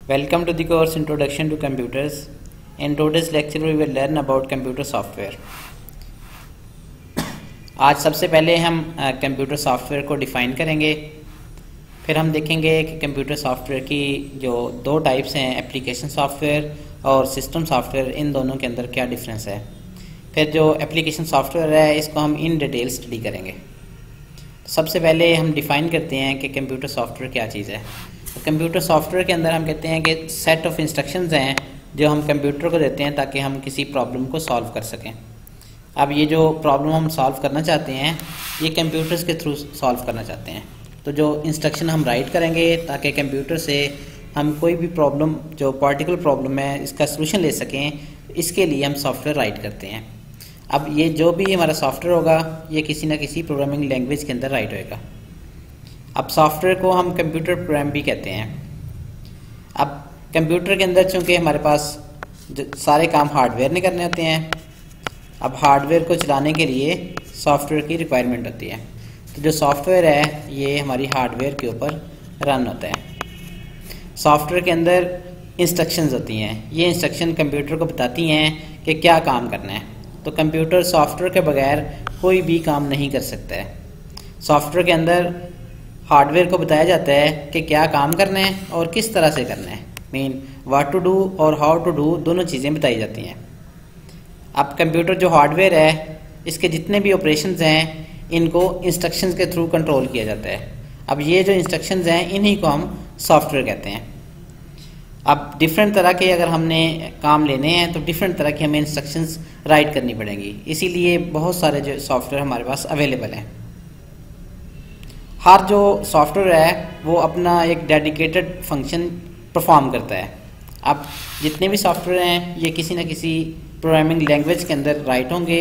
Welcome to the course Introduction to Computers. In today's lecture we will learn about computer software. आज सबसे पहले हम computer software को define करेंगे, फिर हम देखेंगे कि कंप्यूटर सॉफ्टवेयर की जो दो टाइप्स हैं, एप्लीकेशन सॉफ्टवेयर और सिस्टम सॉफ्टवेयर, इन दोनों के अंदर क्या डिफरेंस है। फिर जो एप्लीकेशन सॉफ्टवेयर है इसको हम इन डिटेल स्टडी करेंगे। सबसे पहले हम डिफ़ाइन करते हैं कि कंप्यूटर सॉफ्टवेयर क्या चीज़ है। तो कंप्यूटर सॉफ्टवेयर के अंदर हम कहते हैं कि सेट ऑफ इंस्ट्रक्शंस हैं जो हम कंप्यूटर को देते हैं ताकि हम किसी प्रॉब्लम को सॉल्व कर सकें। अब ये जो प्रॉब्लम हम सॉल्व करना चाहते हैं ये कंप्यूटर्स के थ्रू सॉल्व करना चाहते हैं। तो जो इंस्ट्रक्शन हम राइट करेंगे ताकि कंप्यूटर से हम कोई भी प्रॉब्लम, जो पार्टिकुलर प्रॉब्लम है, इसका सलूशन ले सकें, इसके लिए हम सॉफ्टवेयर राइट करते हैं। अब ये जो भी हमारा सॉफ्टवेयर होगा ये किसी ना किसी प्रोग्रामिंग लैंग्वेज के अंदर राइट होएगा। अब सॉफ्टवेयर को हम कंप्यूटर प्रोग्राम भी कहते हैं। अब कंप्यूटर के अंदर चूँकि हमारे पास सारे काम हार्डवेयर ने करने होते हैं, अब हार्डवेयर को चलाने के लिए सॉफ्टवेयर की रिक्वायरमेंट होती है। तो जो सॉफ्टवेयर है ये हमारी हार्डवेयर के ऊपर रन होता है। सॉफ्टवेयर के अंदर इंस्ट्रक्शंस होती हैं, ये इंस्ट्रक्शन कंप्यूटर को बताती हैं कि क्या काम करना है। तो कंप्यूटर सॉफ्टवेयर के बगैर कोई भी काम नहीं कर सकता है। सॉफ्टवेयर के अंदर हार्डवेयर को बताया जाता है कि क्या काम करना है और किस तरह से करना है। मीन व्हाट टू डू और हाउ टू डू दोनों चीज़ें बताई जाती हैं। अब कंप्यूटर जो हार्डवेयर है इसके जितने भी ऑपरेशंस हैं इनको इंस्ट्रक्शंस के थ्रू कंट्रोल किया जाता है। अब ये जो इंस्ट्रक्शंस हैं इन्हीं को हम सॉफ्टवेयर कहते हैं। अब डिफरेंट तरह के अगर हमने काम लेने हैं तो डिफरेंट तरह की हमें इंस्ट्रक्शंस राइट करनी पड़ेंगी, इसीलिए बहुत सारे जो सॉफ्टवेयर हमारे पास अवेलेबल हैं। हर जो सॉफ्टवेयर है वो अपना एक डेडिकेटेड फंक्शन परफॉर्म करता है। अब जितने भी सॉफ्टवेयर हैं ये किसी न किसी प्रोग्रामिंग लैंग्वेज के अंदर राइट होंगे,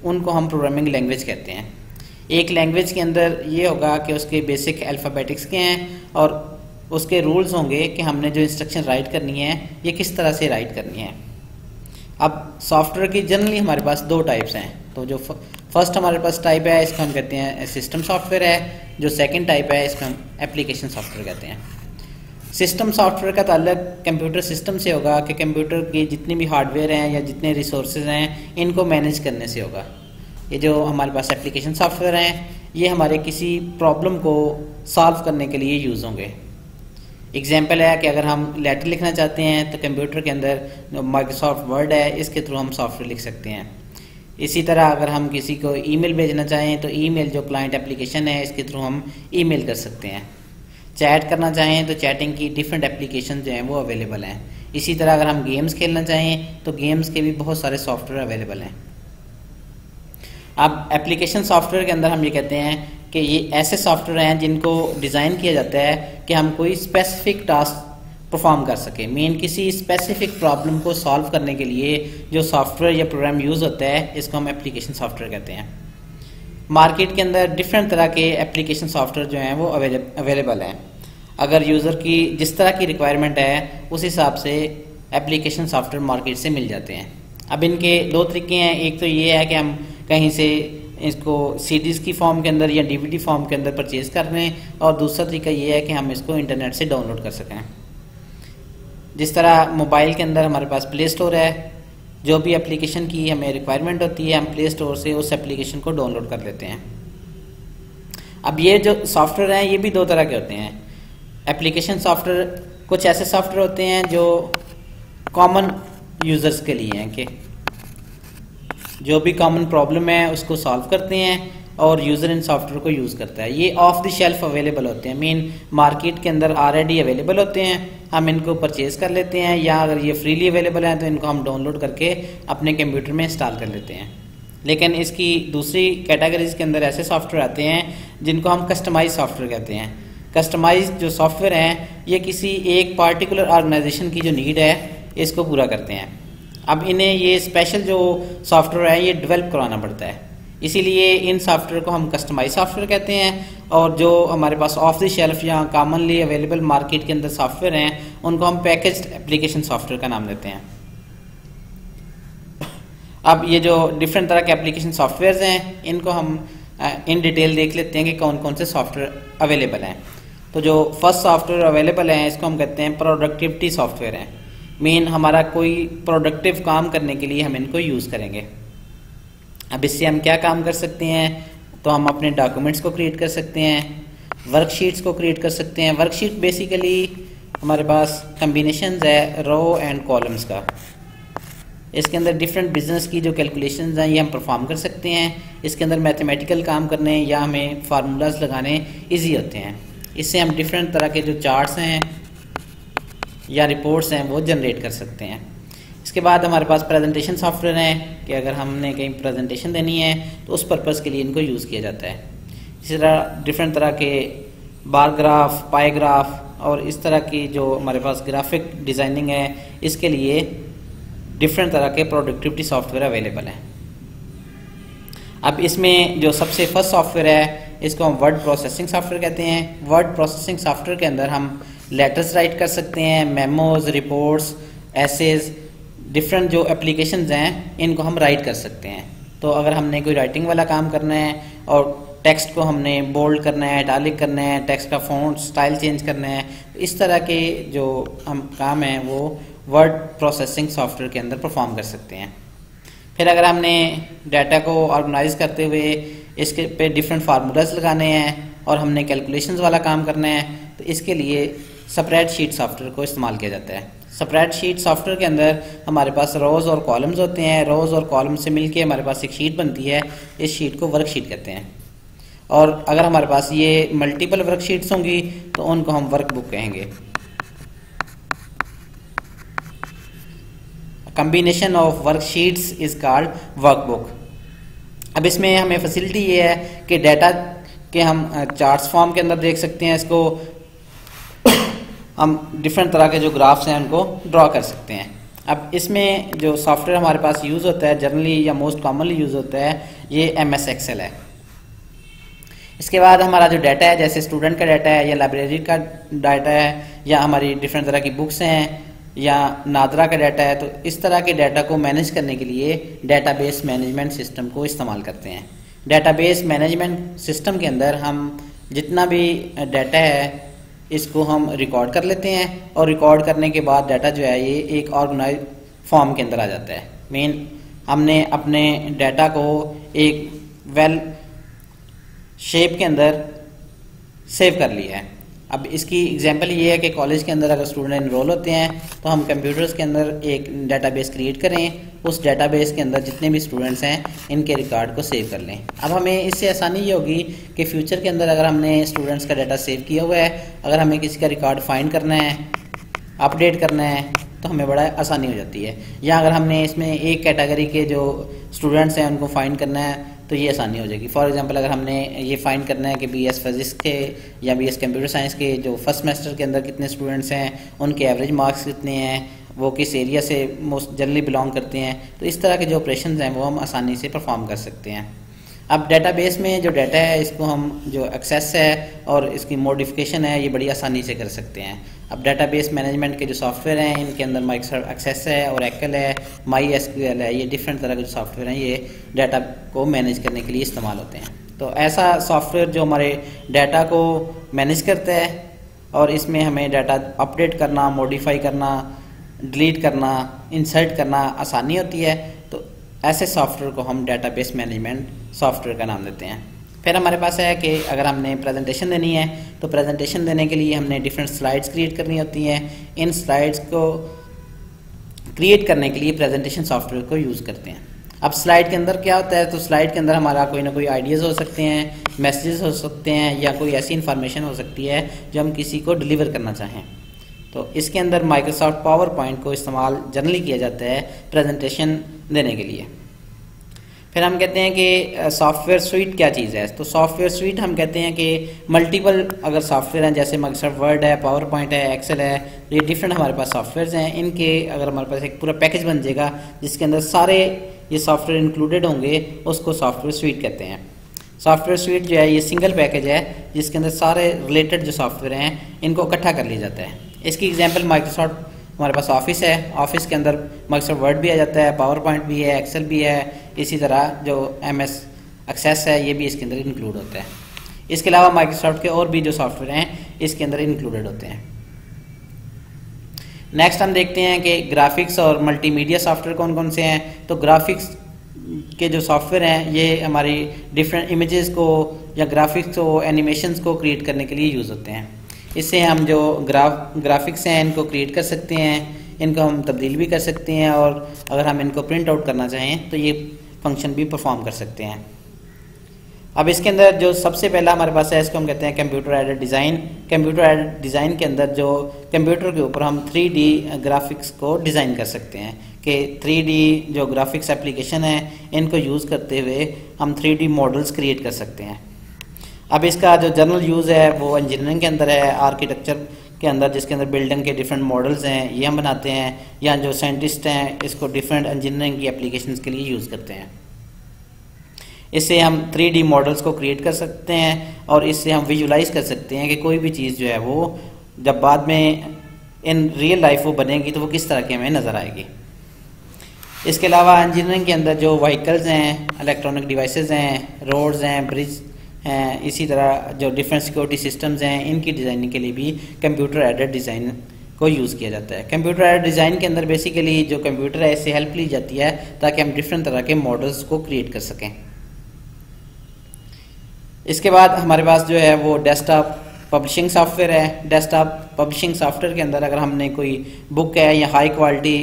उनको हम प्रोग्रामिंग लैंग्वेज कहते हैं। एक लैंग्वेज के अंदर ये होगा कि उसके बेसिक अल्फ़ाबेटिक्स के हैं और उसके रूल्स होंगे कि हमने जो इंस्ट्रक्शन राइट करनी है ये किस तरह से राइट करनी है। अब सॉफ्टवेयर की जनरली हमारे पास दो टाइप्स हैं। तो जो फर्स्ट हमारे पास टाइप है इसको हम कहते हैं सिस्टम सॉफ्टवेयर है, जो सेकंड टाइप है इसको हम एप्लीकेशन सॉफ्टवेयर कहते हैं। सिस्टम सॉफ्टवेयर का ताल्लुक कंप्यूटर सिस्टम से होगा कि कंप्यूटर के जितने भी हार्डवेयर हैं या जितने रिसोर्सेज हैं इनको मैनेज करने से होगा। ये जो हमारे पास एप्लीकेशन सॉफ्टवेयर हैं ये हमारे किसी प्रॉब्लम को सॉल्व करने के लिए यूज़ होंगे। एग्जाम्पल है कि अगर हम लेटर लिखना चाहते हैं तो कंप्यूटर के अंदर जो माइक्रोसॉफ्ट वर्ड है इसके थ्रू हम सॉफ्टवेयर लिख सकते हैं। इसी तरह अगर हम किसी को ईमेल भेजना चाहें तो ईमेल जो क्लाइंट एप्लीकेशन है इसके थ्रू हम ईमेल कर सकते हैं। चैट करना चाहें तो चैटिंग की डिफरेंट एप्लीकेशन जो हैं वो अवेलेबल हैं। इसी तरह अगर हम गेम्स खेलना चाहें तो गेम्स के भी बहुत सारे सॉफ्टवेयर अवेलेबल हैं। अब एप्लीकेशन सॉफ्टवेयर के अंदर हम ये कहते हैं कि ये ऐसे सॉफ्टवेयर हैं जिनको डिज़ाइन किया जाता है कि हम कोई स्पेसिफिक टास्क परफॉर्म कर सकें। मीन किसी स्पेसिफिक प्रॉब्लम को सॉल्व करने के लिए जो सॉफ्टवेयर या प्रोग्राम यूज़ होता है इसको हम एप्लीकेशन सॉफ्टवेयर कहते हैं। मार्केट के अंदर डिफरेंट तरह के एप्लीकेशन सॉफ्टवेयर जो हैं वो अवेलेबल हैं। अगर यूज़र की जिस तरह की रिक्वायरमेंट है उस हिसाब से एप्लीकेशन सॉफ्टवेयर मार्केट से मिल जाते हैं। अब इनके दो तरीके हैं। एक तो ये है कि हम कहीं से इसको सीडीज़ की फॉर्म के अंदर या डीवीडी फॉर्म के अंदर परचेज़ कर रहे हैं, और दूसरा तरीका ये है कि हम इसको इंटरनेट से डाउनलोड कर सकें। जिस तरह मोबाइल के अंदर हमारे पास प्ले स्टोर है, जो भी एप्लीकेशन की हमें रिक्वायरमेंट होती है हम प्ले स्टोर से उस एप्लीकेशन को डाउनलोड कर लेते हैं। अब ये जो सॉफ्टवेयर हैं ये भी दो तरह के होते हैं। एप्लीकेशन सॉफ्टवेयर कुछ ऐसे सॉफ्टवेयर होते हैं जो कॉमन यूज़र्स के लिए हैं कि जो भी कॉमन प्रॉब्लम है उसको सॉल्व करते हैं और यूज़र इन सॉफ्टवेयर को यूज़ करता है। ये ऑफ द शेल्फ अवेलेबल होते हैं, मीन मार्केट के अंदर ऑलरेडी अवेलेबल होते हैं, हम इनको परचेज़ कर लेते हैं, या अगर ये फ्रीली अवेलेबल हैं तो इनको हम डाउनलोड करके अपने कंप्यूटर में इंस्टॉल कर लेते हैं। लेकिन इसकी दूसरी कैटेगरीज के अंदर ऐसे सॉफ्टवेयर आते हैं जिनको हम कस्टमाइज सॉफ्टवेयर कहते हैं। कस्टमाइज जो सॉफ्टवेयर हैं ये किसी एक पार्टिकुलर ऑर्गेनाइजेशन की जो नीड है इसको पूरा करते हैं। अब इन्हें ये स्पेशल जो सॉफ्टवेयर है ये डेवलप करवाना पड़ता है, इसीलिए इन सॉफ्टवेयर को हम कस्टमाइज सॉफ्टवेयर कहते हैं। और जो हमारे पास ऑफ द शेल्फ या कॉमनली अवेलेबल मार्केट के अंदर सॉफ्टवेयर हैं उनको हम पैकेज्ड एप्लीकेशन सॉफ्टवेयर का नाम देते हैं। अब ये जो डिफरेंट तरह के एप्लीकेशन सॉफ्टवेयर हैं इनको हम इन डिटेल देख लेते हैं कि कौन कौन से सॉफ्टवेयर अवेलेबल हैं। तो जो फर्स्ट सॉफ्टवेयर अवेलेबल है इसको हम कहते हैं प्रोडक्टिविटी सॉफ्टवेयर है। मेन हमारा कोई प्रोडक्टिव काम करने के लिए हम इनको यूज़ करेंगे। अब इससे हम क्या काम कर सकते हैं, तो हम अपने डॉक्यूमेंट्स को क्रिएट कर सकते हैं, वर्कशीट्स को क्रिएट कर सकते हैं। वर्कशीट बेसिकली हमारे पास कम्बिनेशंस है रो एंड कॉलम्स का। इसके अंदर डिफरेंट बिजनेस की जो कैलकुलेशंस हैं ये हम परफॉर्म कर सकते हैं। इसके अंदर मैथमेटिकल काम करने या हमें फार्मूलाज लगाने इजी होते हैं। इससे हम डिफरेंट तरह के जो चार्ट्स हैं या रिपोर्ट्स हैं वो जनरेट कर सकते हैं। इसके बाद हमारे पास प्रेजेंटेशन सॉफ्टवेयर हैं कि अगर हमने कहीं प्रेजेंटेशन देनी है तो उस पर्पज़ के लिए इनको यूज़ किया जाता है। इसी तरह डिफरेंट तरह के बार ग्राफ, पाई ग्राफ और इस तरह की जो हमारे पास ग्राफिक डिज़ाइनिंग है इसके लिए डिफरेंट तरह के प्रोडक्टिविटी सॉफ्टवेयर अवेलेबल हैं। अब इसमें जो सबसे फर्स्ट सॉफ्टवेयर है इसको हम वर्ड प्रोसेसिंग सॉफ्टवेयर कहते हैं। वर्ड प्रोसेसिंग सॉफ्टवेयर के अंदर हम लेटर्स राइट कर सकते हैं, मेमोज, रिपोर्ट्स, एसेज, डिफरेंट जो एप्लीकेशंस हैं इनको हम राइट कर सकते हैं। तो अगर हमने कोई राइटिंग वाला काम करना है और टेक्स्ट को हमने बोल्ड करना है, इटैलिक करना है, टेक्स्ट का फॉन्ट स्टाइल चेंज करना है, तो इस तरह के जो हम काम हैं वो वर्ड प्रोसेसिंग सॉफ्टवेयर के अंदर परफॉर्म कर सकते हैं। फिर अगर हमने डाटा को ऑर्गेनाइज करते हुए इसके पे डिफरेंट फार्मूलाज लगाने हैं और हमने कैलकुलेशंस वाला काम करना है तो इसके लिए स्प्रेडशीट सॉफ्टवेयर को इस्तेमाल किया जाता है। स्प्रेडशीट सॉफ्टवेयर के अंदर हमारे पास रोज़ और कॉलम्स होते हैं। रोज़ और कॉलम से मिलके हमारे पास एक शीट बनती है। इस शीट को वर्कशीट कहते हैं। और अगर हमारे पास ये मल्टीपल वर्कशीट्स होंगी तो उनको हम वर्कबुक कहेंगे। Combination of worksheets is called workbook. अब इसमें हमें फैसिलिटी ये है कि डाटा के हम चार्ट्स फॉर्म के अंदर देख सकते हैं। इसको हम डिफरेंट तरह के जो ग्राफ्स हैं उनको ड्रॉ कर सकते हैं। अब इसमें जो सॉफ्टवेयर हमारे पास यूज़ होता है जनरली या मोस्ट कॉमनली यूज़ होता है ये MS Excel है। इसके बाद हमारा जो डाटा है जैसे स्टूडेंट का डाटा है या लाइब्रेरी का डाटा है या हमारी डिफरेंट तरह की बुक्स हैं या नादरा का डाटा है, तो इस तरह के डाटा को मैनेज करने के लिए डेटाबेस मैनेजमेंट सिस्टम को इस्तेमाल करते हैं। डेटाबेस मैनेजमेंट सिस्टम के अंदर हम जितना भी डाटा है इसको हम रिकॉर्ड कर लेते हैं और रिकॉर्ड करने के बाद डाटा जो है ये एक ऑर्गेनाइज फॉर्म के अंदर आ जाता है। मेन हमने अपने डाटा को एक वेल शेप के अंदर सेव कर लिया है। अब इसकी एग्जांपल ये है कि कॉलेज के अंदर अगर स्टूडेंट इनरोल होते हैं तो हम कंप्यूटर्स के अंदर एक डेटाबेस क्रिएट करें, उस डेटाबेस के अंदर जितने भी स्टूडेंट्स हैं इनके रिकॉर्ड को सेव कर लें। अब हमें इससे आसानी ये होगी कि फ्यूचर के अंदर अगर हमने स्टूडेंट्स का डाटा सेव किया हुआ है, अगर हमें किसी का रिकॉर्ड फाइंड करना है, अपडेट करना है तो हमें बड़ा आसानी हो जाती है। या अगर हमने इसमें एक कैटेगरी के जो स्टूडेंट्स हैं उनको फाइंड करना है तो ये आसानी हो जाएगी। फॉर एग्जांपल अगर हमने ये फाइंड करना है कि BS फिजिक्स के या BS कंप्यूटर साइंस के जो फर्स्ट सेमेस्टर के अंदर कितने स्टूडेंट्स हैं, उनके एवरेज मार्क्स कितने हैं, वो किस एरिया से मोस्ट जनरली बिलोंग करते हैं, तो इस तरह के जो ऑपरेशंस हैं वो हम आसानी से परफॉर्म कर सकते हैं। अब डेटाबेस में जो डाटा है इसको हम जो एक्सेस है और इसकी मॉडिफिकेशन है ये बड़ी आसानी से कर सकते हैं। अब डेटाबेस मैनेजमेंट के जो सॉफ्टवेयर हैं इनके अंदर माइक्रोसॉफ्ट एक्सेस है, ओरेकल है, MySQL है, ये डिफरेंट तरह के जो सॉफ्टवेयर हैं ये डाटा को मैनेज करने के लिए इस्तेमाल होते हैं। तो ऐसा सॉफ्टवेयर जो हमारे डाटा को मैनेज करता है और इसमें हमें डाटा अपडेट करना, मॉडिफाई करना, डिलीट करना, इंसर्ट करना आसानी होती है, तो ऐसे सॉफ्टवेयर को हम डेटाबेस मैनेजमेंट सॉफ्टवेयर का नाम देते हैं। फिर हमारे पास है कि अगर हमने प्रेजेंटेशन देनी है तो प्रेजेंटेशन देने के लिए हमने डिफरेंट स्लाइड्स क्रिएट करनी होती हैं। इन स्लाइड्स को क्रिएट करने के लिए प्रेजेंटेशन सॉफ्टवेयर को यूज़ करते हैं। अब स्लाइड के अंदर क्या होता है, तो स्लाइड के अंदर हमारा कोई ना कोई आइडियाज़ हो सकते हैं, मैसेजेस हो सकते हैं या कोई ऐसी इन्फॉर्मेशन हो सकती है जो हम किसी को डिलीवर करना चाहें। तो इसके अंदर माइक्रोसॉफ्ट पावर पॉइंट को इस्तेमाल जनरली किया जाता है प्रेजेंटेशन देने के लिए। फिर हम कहते हैं कि सॉफ्टवेयर स्वीट क्या चीज़ है, तो सॉफ्टवेयर स्वीट हम कहते हैं कि मल्टीपल अगर सॉफ्टवेयर हैं जैसे माइक्रोसॉफ्ट वर्ड है, पावर पॉइंट है, एक्सेल है, ये डिफरेंट हमारे पास सॉफ्टवेयर्स हैं। इनके अगर हमारे पास एक पूरा पैकेज बन जाएगा जिसके अंदर सारे ये सॉफ्टवेयर इंक्लूडेड होंगे उसको सॉफ्टवेयर स्वीट कहते हैं। सॉफ्टवेयर स्वीट जो है ये सिंगल पैकेज है जिसके अंदर सारे रिलेटेड जो सॉफ्टवेयर हैं इनको इकट्ठा कर लिया जाता है। इसकी एग्जांपल माइक्रोसॉफ्ट हमारे पास ऑफिस है, ऑफिस के अंदर माइक्रोसॉफ्ट वर्ड भी आ जाता है, पावर पॉइंट भी है, एक्सेल भी है, इसी तरह जो MS एक्सेस है ये भी इसके अंदर इंक्लूड होता है। इसके अलावा माइक्रोसॉफ्ट के और भी जो सॉफ्टवेयर हैं इसके अंदर इंक्लूडेड होते हैं। नेक्स्ट हम देखते हैं कि ग्राफिक्स और मल्टीमीडिया सॉफ्टवेयर कौन कौन से हैं। तो ग्राफिक्स के जो सॉफ्टवेयर हैं ये हमारी डिफरेंट इमेजेस को या ग्राफिक्स को एनिमेशंस को क्रिएट करने के लिए यूज़ होते हैं। इससे हम जो ग्राफिक्स हैं इनको क्रिएट कर सकते हैं, इनको हम तब्दील भी कर सकते हैं, और अगर हम इनको प्रिंट आउट करना चाहें तो ये फंक्शन भी परफॉर्म कर सकते हैं। अब इसके अंदर जो सबसे पहला हमारे पास है इसको हम कहते हैं computer aided design. Computer aided design के अंदर जो कंप्यूटर के ऊपर हम 3D ग्राफिक्स को डिज़ाइन कर सकते हैं कि 3D जो ग्राफिक्स एप्लीकेशन है इनको यूज़ करते हुए हम 3D मॉडल्स क्रिएट कर सकते हैं। अब इसका जो जनरल यूज़ है वो इंजीनियरिंग के अंदर है, आर्किटेक्चर के अंदर, जिसके अंदर बिल्डिंग के डिफरेंट मॉडल्स हैं ये हम बनाते हैं, या जो साइंटिस्ट हैं इसको डिफरेंट इंजीनियरिंग की एप्लीकेशंस के लिए यूज़ करते हैं। इससे हम 3D मॉडल्स को क्रिएट कर सकते हैं और इससे हम विजुलाइज कर सकते हैं कि कोई भी चीज़ जो है वो जब बाद में इन रियल लाइफ वो बनेगी तो वो किस तरह की हमें नज़र आएगी। इसके अलावा इंजीनियरिंग के अंदर जो व्हीकल्स हैं, इलेक्ट्रॉनिक डिवाइसेस हैं, रोड्स हैं, ब्रिज हैं, इसी तरह जो डिफरेंट सिक्योरिटी सिस्टम्स हैं, इनकी डिज़ाइनिंग के लिए भी कंप्यूटर एडेड डिज़ाइन को यूज़ किया जाता है। कंप्यूटर एडेड डिज़ाइन के अंदर बेसिकली जो कंप्यूटर है इससे हेल्प ली जाती है ताकि हम डिफरेंट तरह के मॉडल्स को क्रिएट कर सकें। इसके बाद हमारे पास जो है वो डेस्कटॉप पब्लिशिंग सॉफ्टवेयर है। डेस्कटॉप पब्लिशिंग सॉफ्टवेयर के अंदर अगर हमने कोई बुक है या हाई क्वालिटी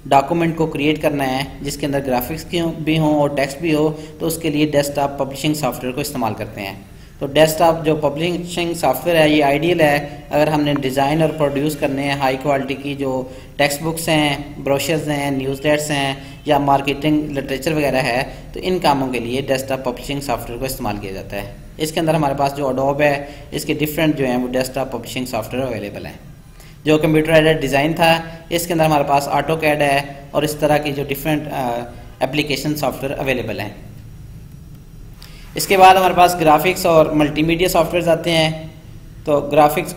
डॉक्यूमेंट को क्रिएट करना है जिसके अंदर ग्राफिक्स भी हों और टेक्स्ट भी हो तो उसके लिए डेस्कटॉप पब्लिशिंग सॉफ्टवेयर को इस्तेमाल करते हैं। तो डेस्कटॉप जो पब्लिशिंग सॉफ्टवेयर है ये आइडियल है अगर हमने डिज़ाइन और प्रोड्यूस करने हैं हाई क्वालिटी की जो टेक्स्ट बुक्स हैं, ब्रोशर्स हैं, न्यूज़लेटर्स हैं या मार्केटिंग लिटरेचर वगैरह है, तो इन कामों के लिए डेस्कटॉप पब्लिशिंग सॉफ्टवेयर को इस्तेमाल किया जाता है। इसके अंदर हमारे पास जो एडोब है इसके डिफरेंट जो हैं वो डेस्कटॉप पब्लिशिंग सॉफ्टवेयर अवेलेबल हैं। जो कंप्यूटर एडेड डिज़ाइन था इसके अंदर हमारे पास ऑटोकैड है और इस तरह की जो डिफरेंट एप्लीकेशन सॉफ्टवेयर अवेलेबल हैं। इसके बाद हमारे पास ग्राफिक्स और मल्टीमीडिया सॉफ्टवेयर आते हैं। तो ग्राफिक्स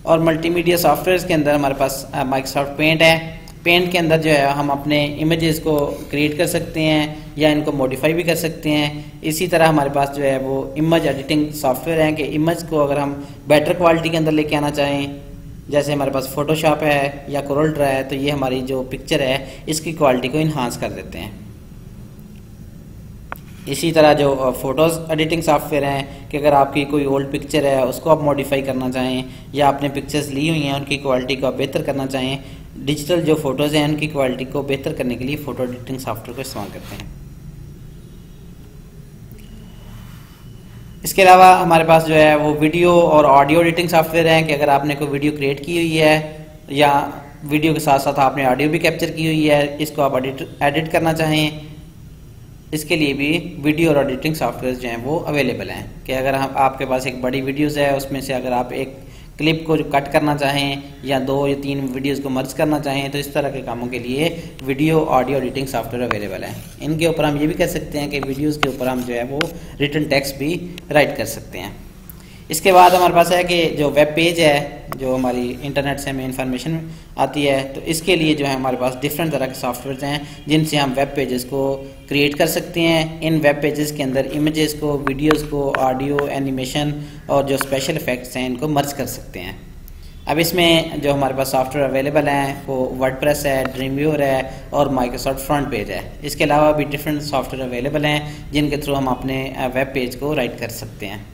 और मल्टीमीडिया सॉफ्टवेयर के अंदर हमारे पास माइक्रोसॉफ्ट पेंट है। पेंट के अंदर जो है हम अपने इमेजेस को क्रिएट कर सकते हैं या इनको मॉडिफाई भी कर सकते हैं। इसी तरह हमारे पास जो है वो इमेज एडिटिंग सॉफ्टवेयर है कि इमेज को अगर हम बेटर क्वालिटी के अंदर लेके आना चाहें, जैसे हमारे पास फोटोशॉप है या कोरल ड्रा है, तो ये हमारी जो पिक्चर है इसकी क्वालिटी को इन्हांस कर देते हैं। इसी तरह जो फ़ोटोज़ एडिटिंग सॉफ्टवेयर हैं कि अगर आपकी कोई ओल्ड पिक्चर है उसको आप मॉडिफाई करना चाहें या आपने पिक्चर्स ली हुई हैं उनकी क्वालिटी को आप बेहतर करना चाहें, डिजिटल जो फ़ोटोज़ हैं उनकी क्वालिटी को बेहतर करने के लिए फ़ोटो एडिटिंग सॉफ्टवेयर को इस्तेमाल करते हैं। इसके अलावा हमारे पास जो है वो वीडियो और ऑडियो एडिटिंग सॉफ्टवेयर हैं कि अगर आपने कोई वीडियो क्रिएट की हुई है या वीडियो के साथ साथ आपने ऑडियो भी कैप्चर की हुई है, इसको आप एडिट करना चाहें, इसके लिए भी वीडियो और एडिटिंग सॉफ्टवेयर जो हैं वो अवेलेबल हैं कि अगर हम आपके पास एक बड़ी वीडियोज़ है उसमें से अगर आप एक क्लिप को जो कट करना चाहें या 2 या 3 वीडियोज़ को मर्ज करना चाहें तो इस तरह के कामों के लिए video audio editing software available है। इनके ऊपर हम ये भी कर सकते हैं कि वीडियोज़ के ऊपर हम जो है वो रिटन टेक्स्ट भी राइट कर सकते हैं। इसके बाद हमारे पास है कि जो वेब पेज है जो हमारी इंटरनेट से हमें इंफॉर्मेशन आती है, तो इसके लिए जो है हमारे पास डिफरेंट तरह के सॉफ्टवेयर हैं जिनसे हम वेब पेजेस को क्रिएट कर सकते हैं। इन वेब पेजेस के अंदर इमेजेस को, वीडियोस को, ऑडियो, एनिमेशन और जो स्पेशल इफ़ेक्ट्स हैं इनको मर्ज कर सकते हैं। अब इसमें जो हमारे पास सॉफ्टवेयर अवेलेबल हैं वो वर्डप्रेस है, ड्रीमव्यूअर है और माइक्रोसॉफ्ट फ्रंट पेज है। इसके अलावा भी डिफरेंट सॉफ्टवेयर अवेलेबल हैं जिनके थ्रू हम अपने वेब पेज को राइट कर सकते हैं।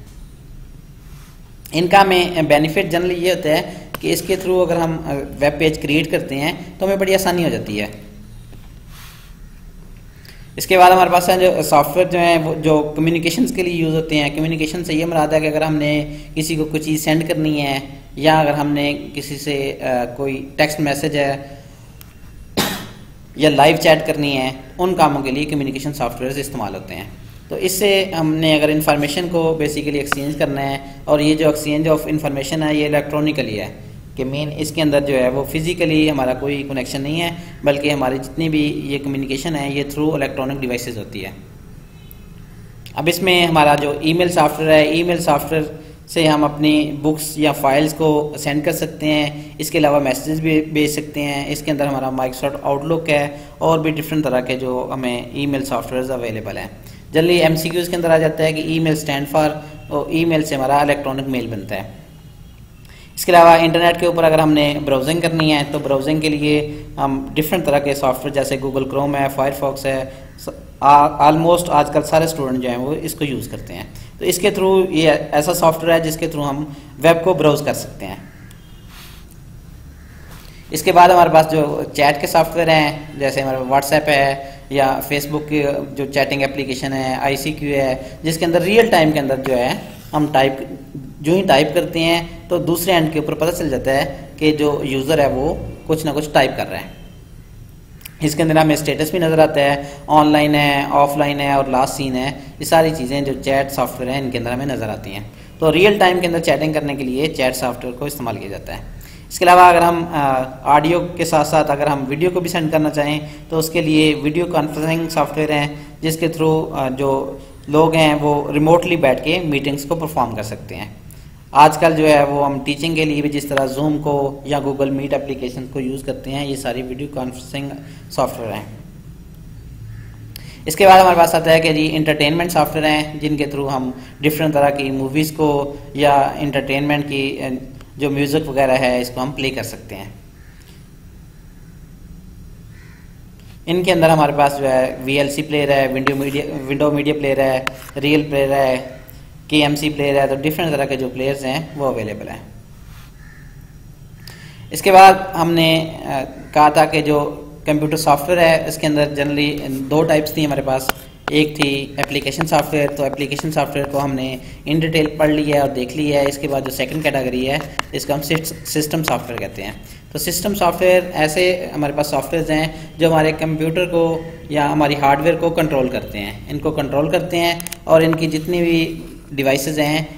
इनका में बेनिफिट जनरली ये होता है कि इसके थ्रू अगर हम वेब पेज क्रिएट करते हैं तो हमें बड़ी आसानी हो जाती है। इसके बाद हमारे पास जो सॉफ्टवेयर जो हैं वो जो कम्युनिकेशंस के लिए यूज़ होते हैं। कम्युनिकेशन से ये मुराद है कि अगर हमने किसी को कोई चीज़ सेंड करनी है या अगर हमने किसी से कोई टेक्स्ट मैसेज है या लाइव चैट करनी है, उन कामों के लिए कम्युनिकेशन सॉफ्टवेयर इस्तेमाल होते हैं। तो इससे हमने अगर इंफॉर्मेशन को बेसिकली एक्सचेंज करना है और ये जो एक्सचेंज ऑफ इंफॉर्मेशन है ये इलेक्ट्रॉनिकली है कि मेन इसके अंदर जो है वो फिज़िकली हमारा कोई कनेक्शन नहीं है बल्कि हमारी जितनी भी ये कम्युनिकेशन है ये थ्रू इलेक्ट्रॉनिक डिवाइसेस होती है। अब इसमें हमारा जो ईमेल सॉफ्टवेयर है, ईमेल सॉफ्टवेयर से हम अपनी बुक्स या फाइल्स को सेंड कर सकते हैं। इसके अलावा मैसेजेस भी भेज सकते हैं। इसके अंदर हमारा माइक्रोसॉफ्ट आउटलुक है और भी डिफरेंट तरह के जो हमें ईमेल सॉफ्टवेयर अवेलेबल हैं। जनरली MCQs के अंदर आ जाता है कि ईमेल स्टैंड फॉर और ईमेल से हमारा इलेक्ट्रॉनिक मेल बनता है। इसके अलावा इंटरनेट के ऊपर अगर हमने ब्राउजिंग करनी है तो ब्राउजिंग के लिए हम डिफरेंट तरह के सॉफ्टवेयर जैसे गूगल क्रोम है, फायरफॉक्स है, ऑलमोस्ट आजकल सारे स्टूडेंट जो हैं वो इसको यूज़ करते हैं। तो इसके थ्रू ये ऐसा सॉफ्टवेयर है जिसके थ्रू हम वेब को ब्राउज कर सकते हैं। इसके बाद हमारे पास जो चैट के सॉफ्टवेयर हैं जैसे हमारा व्हाट्सएप है या फेसबुक की जो चैटिंग एप्लीकेशन है, ICQ है, जिसके अंदर रियल टाइम के अंदर जो है हम जो ही टाइप करते हैं तो दूसरे एंड के ऊपर पता चल जाता है कि जो यूज़र है वो कुछ ना कुछ टाइप कर रहा है। इसके अंदर हमें स्टेटस भी नज़र आता है, ऑनलाइन है, ऑफलाइन है और लास्ट सीन है। ये सारी चीज़ें जो चैट सॉफ्टवेयर हैं इनके अंदर हमें नज़र आती हैं। तो रियल टाइम के अंदर चैटिंग करने के लिए चैट सॉफ्टवेयर को इस्तेमाल किया जाता है। इसके अलावा अगर हम ऑडियो के साथ साथ अगर हम वीडियो को भी सेंड करना चाहें तो उसके लिए वीडियो कॉन्फ्रेंसिंग सॉफ्टवेयर हैं जिसके थ्रू जो लोग हैं वो रिमोटली बैठ के मीटिंग्स को परफॉर्म कर सकते हैं। आजकल जो है वो हम टीचिंग के लिए भी जिस तरह जूम को या गूगल मीट एप्लीकेशन को यूज़ करते हैं, ये सारी वीडियो कॉन्फ्रेंसिंग सॉफ्टवेयर हैं। इसके बाद हमारे पास आता है कि जी इंटरटेनमेंट सॉफ्टवेयर हैं जिनके थ्रू हम डिफरेंट तरह की मूवीज़ को या इंटरटेनमेंट की जो म्यूज़िक वगैरह है इसको हम प्ले कर सकते हैं। इनके अंदर हमारे पास जो है VLC प्लेयर है, विंडो मीडिया प्लेयर है, रियल प्लेयर है, KMC प्लेयर है। तो डिफरेंट तरह के जो प्लेयर्स हैं वो अवेलेबल हैं। इसके बाद हमने कहा था कि जो कंप्यूटर सॉफ्टवेयर है इसके अंदर जनरली दो टाइप्स थी हमारे पास। एक थी एप्लीकेशन सॉफ्टवेयर, तो एप्लीकेशन सॉफ्टवेयर को हमने इन डिटेल पढ़ लिया है और देख लिया है। इसके बाद जो सेकंड कैटेगरी है इसको हम सिस्टम सॉफ्टवेयर कहते हैं। तो सिस्टम सॉफ्टवेयर ऐसे हमारे पास सॉफ्टवेयर हैं जो हमारे कंप्यूटर को या हमारी हार्डवेयर को कंट्रोल करते हैं, इनको कंट्रोल करते हैं और इनकी जितनी भी डिवाइसेस हैं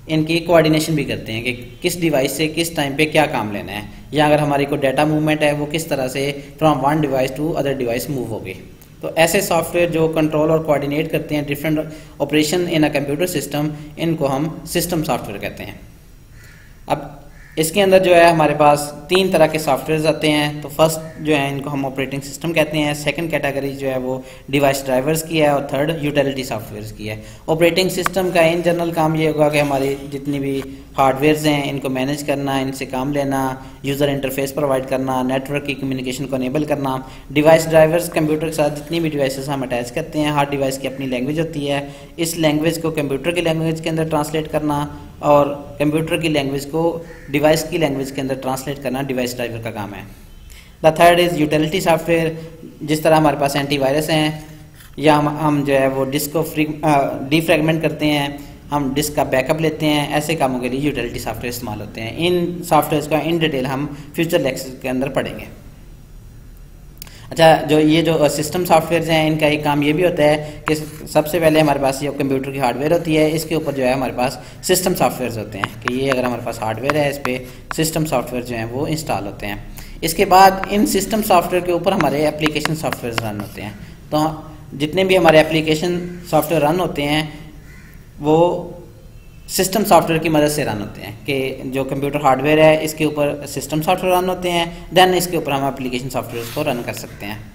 इनकी कोऑर्डिनेशन भी करते हैं कि किस डिवाइस से किस टाइम पे क्या काम लेना है, या अगर हमारी कोई डाटा मूवमेंट है वो किस तरह से from one device to other device move होगी। तो ऐसे सॉफ्टवेयर जो कंट्रोल और कोऑर्डिनेट करते हैं different operation in a computer system, इनको हम सिस्टम सॉफ्टवेयर कहते हैं। अब इसके अंदर जो है हमारे पास तीन तरह के सॉफ्टवेयर आते हैं। तो फर्स्ट जो है इनको हम ऑपरेटिंग सिस्टम कहते हैं, सेकंड कैटेगरी जो है वो डिवाइस ड्राइवर्स की है और थर्ड यूटिलिटी सॉफ्टवेयर की है। ऑपरेटिंग सिस्टम का इन जनरल काम ये होगा कि हमारी जितनी भी हार्डवेयर्स हैं इनको मैनेज करना, इनसे काम लेना, यूज़र इंटरफेस प्रोवाइड करना, नेटवर्क की कम्युनिकेशन को इनेबल करना। डिवाइस ड्राइवर्स कंप्यूटर के साथ जितनी भी डिवाइसेस हम अटैच करते हैं, हर डिवाइस की अपनी लैंग्वेज होती है, इस लैंग्वेज को कंप्यूटर की लैंग्वेज के अंदर ट्रांसलेट करना और कंप्यूटर की लैंग्वेज को डिवाइस की लैंग्वेज के अंदर ट्रांसलेट करना डिवाइस ड्राइवर का काम है। The third is utility software. जिस तरह हमारे पास एंटीवायरस हैं या हम जो है वो डिस्क को डिफ्रैगमेंट करते हैं, हम डिस्क का बैकअप लेते हैं, ऐसे कामों के लिए यूटिलिटी सॉफ्टवेयर इस्तेमाल होते हैं। इन सॉफ्टवेयर का इन डिटेल हम फ्यूचर लेक्चर के अंदर पढ़ेंगे। अच्छा, जो ये जो सिस्टम सॉफ्टवेयर हैं इनका एक काम ये भी होता है कि सबसे पहले हमारे पास ये कंप्यूटर की हार्डवेयर होती है, इसके ऊपर जो है हमारे पास सिस्टम सॉफ्टवेयर होते हैं कि ये अगर हमारे पास हार्डवेयर है इस पर सिस्टम सॉफ्टवेयर जो हैं वो इंस्टॉल होते हैं। इसके बाद इन सिस्टम सॉफ्टवेयर के ऊपर हमारे एप्लीकेशन सॉफ्टवेयर रन होते हैं। तो जितने भी हमारे एप्लीकेशन सॉफ्टवेयर रन होते हैं वो सिस्टम सॉफ्टवेयर की मदद से रन होते हैं कि जो कंप्यूटर हार्डवेयर है इसके ऊपर सिस्टम सॉफ्टवेयर रन होते हैं, देन इसके ऊपर हम एप्लीकेशन सॉफ्टवेयर को रन कर सकते हैं।